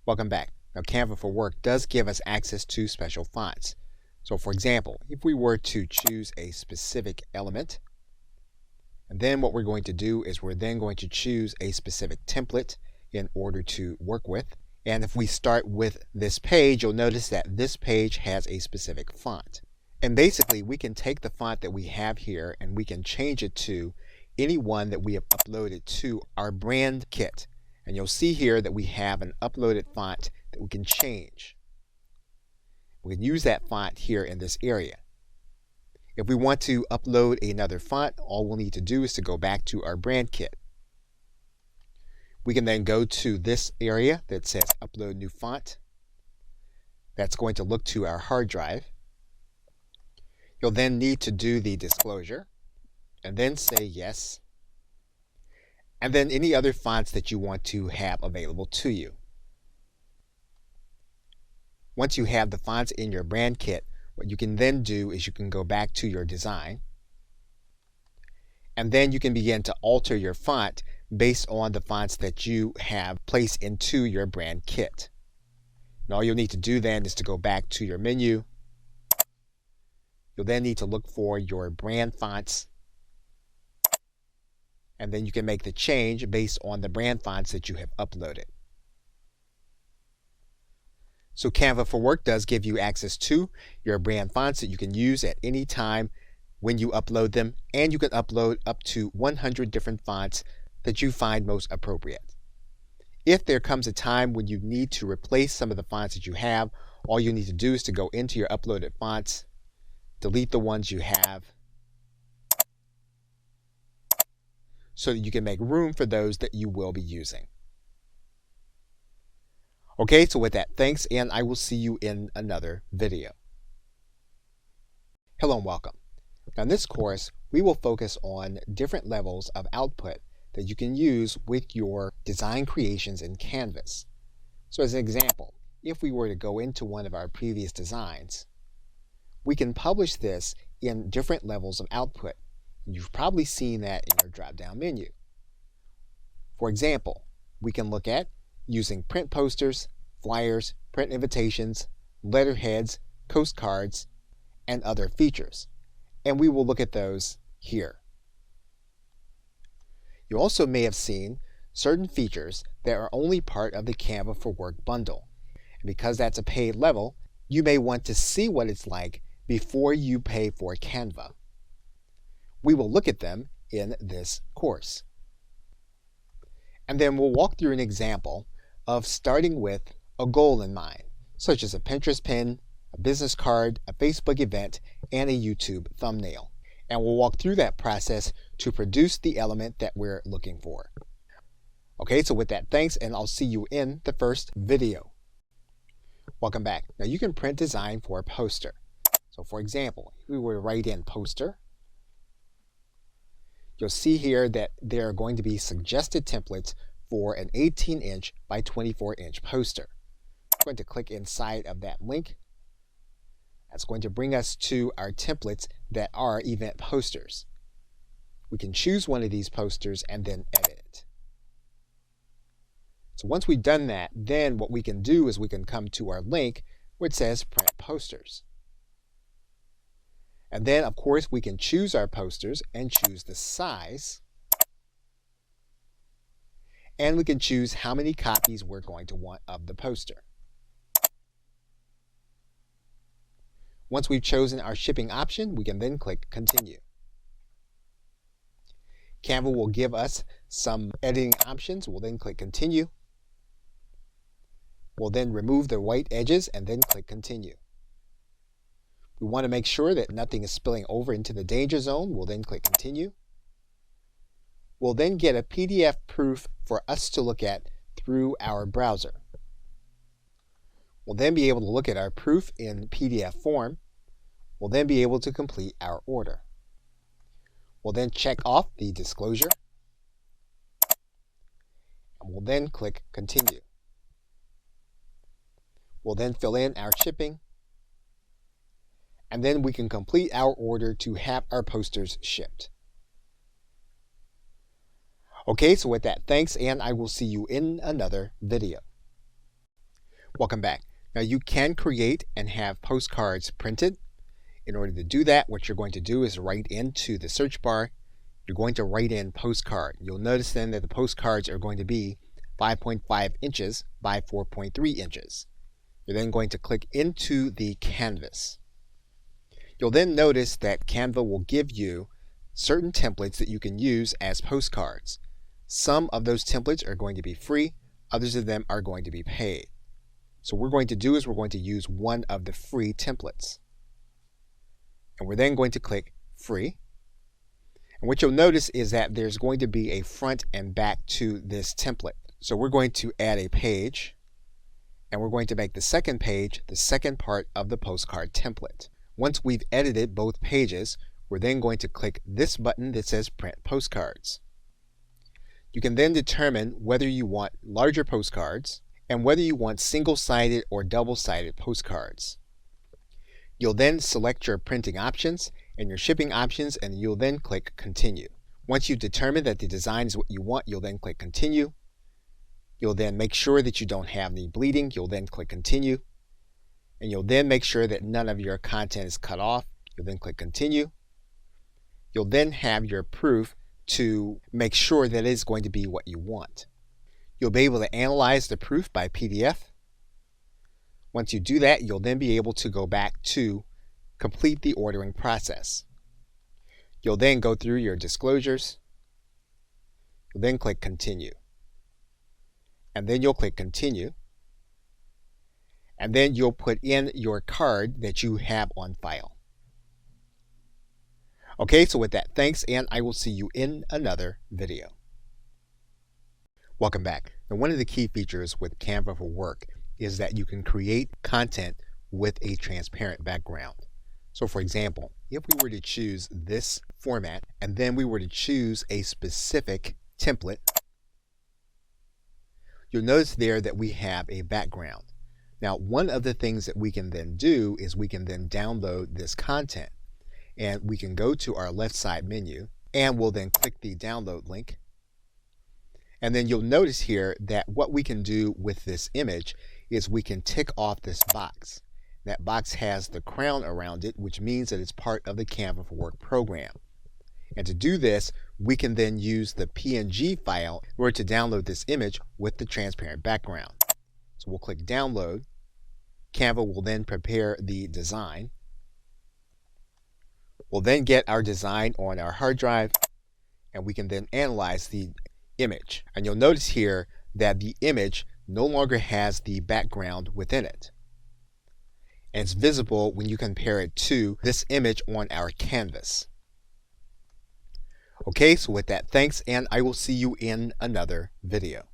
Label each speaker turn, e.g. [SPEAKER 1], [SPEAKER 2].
[SPEAKER 1] Welcome back. Now Canva for Work does give us access to special fonts. So for example, if we were to choose a specific element, and then what we're going to do is we're then going to choose a specific template in order to work with. And if we start with this page, you'll notice that this page has a specific font. And basically we can take the font that we have here and we can change it to any one that we have uploaded to our brand kit. And you'll see here that we have an uploaded font that we can change. We can use that font here in this area. If we want to upload another font, all we'll need to do is to go back to our brand kit. We can then go to this area that says Upload New Font. That's going to look to our hard drive. You'll then need to do the disclosure and then say yes. And then any other fonts that you want to have available to you. Once you have the fonts in your brand kit, what you can then do is you can go back to your design, and then you can begin to alter your font based on the fonts that you have placed into your brand kit. And all you'll need to do then is to go back to your menu. You'll then need to look for your brand fonts, and then you can make the change based on the brand fonts that you have uploaded. So Canva for Work does give you access to your brand fonts that you can use at any time when you upload them, and you can upload up to 100 different fonts that you find most appropriate. If there comes a time when you need to replace some of the fonts that you have, all you need to do is to go into your uploaded fonts, delete the ones you have, so that you can make room for those that you will be using. Okay, so with that, thanks, and I will see you in another video. Hello and welcome. Now in this course, we will focus on different levels of output that you can use with your design creations in Canvas. So as an example, if we were to go into one of our previous designs, we can publish this in different levels of output. You've probably seen that in your drop-down menu. For example, we can look at using print posters, flyers, print invitations, letterheads, postcards, and other features. And we will look at those here. You also may have seen certain features that are only part of the Canva for Work bundle. And because that's a paid level, you may want to see what it's like before you pay for Canva. We will look at them in this course. And then we'll walk through an example of starting with a goal in mind, such as a Pinterest pin, a business card, a Facebook event, and a YouTube thumbnail. And we'll walk through that process to produce the element that we're looking for. Okay, so with that, thanks, and I'll see you in the first video. Welcome back. Now you can print design for a poster. So for example, if we were to write in poster, you'll see here that there are going to be suggested templates for an 18-inch by 24-inch poster. I'm going to click inside of that link. That's going to bring us to our templates that are event posters. We can choose one of these posters and then edit it. So once we've done that, then what we can do is we can come to our link where it says Print Posters. And then, of course, we can choose our posters and choose the size. And we can choose how many copies we're going to want of the poster. Once we've chosen our shipping option, we can then click Continue. Canva will give us some editing options. We'll then click Continue. We'll then remove the white edges and then click Continue. We want to make sure that nothing is spilling over into the danger zone. We'll then click Continue. We'll then get a PDF proof for us to look at through our browser. We'll then be able to look at our proof in PDF form. We'll then be able to complete our order. We'll then check off the disclosure. And we'll then click Continue. We'll then fill in our shipping. And then we can complete our order to have our posters shipped. Okay, so with that, thanks, and I will see you in another video. Welcome back. Now you can create and have postcards printed. In order to do that, what you're going to do is write into the search bar, you're going to write in postcard. You'll notice then that the postcards are going to be 5.5 inches by 4.3 inches. You're then going to click into the canvas. You'll then notice that Canva will give you certain templates that you can use as postcards. Some of those templates are going to be free, others of them are going to be paid. So what we're going to do is we're going to use one of the free templates. And we're then going to click free. And what you'll notice is that there's going to be a front and back to this template. So we're going to add a page, and we're going to make the second page the second part of the postcard template. Once we've edited both pages, we're then going to click this button that says Print Postcards. You can then determine whether you want larger postcards and whether you want single-sided or double-sided postcards. You'll then select your printing options and your shipping options, and you'll then click Continue. Once you determine that the design is what you want, you'll then click Continue. You'll then make sure that you don't have any bleeding. You'll then click Continue. And you'll then make sure that none of your content is cut off. You'll then click Continue. You'll then have your proof to make sure that it is going to be what you want. You'll be able to analyze the proof by PDF. Once you do that, you'll then be able to go back to complete the ordering process. You'll then go through your disclosures. You'll then click Continue. And then you'll click Continue. And then you'll put in your card that you have on file. Okay, so with that, thanks, and I will see you in another video. Welcome back. Now, one of the key features with Canva for Work is that you can create content with a transparent background. So for example, if we were to choose this format and then we were to choose a specific template, you'll notice there that we have a background. Now, one of the things that we can then do is we can then download this content, and we can go to our left side menu and we'll then click the download link. And then you'll notice here that what we can do with this image is we can tick off this box. That box has the crown around it, which means that it's part of the Canva for Work program. And to do this, we can then use the PNG file in order to download this image with the transparent background. So we'll click download. Canva will then prepare the design. We'll then get our design on our hard drive, and we can then analyze the image. And you'll notice here that the image no longer has the background within it. And it's visible when you compare it to this image on our canvas. Okay, so with that, thanks, and I will see you in another video.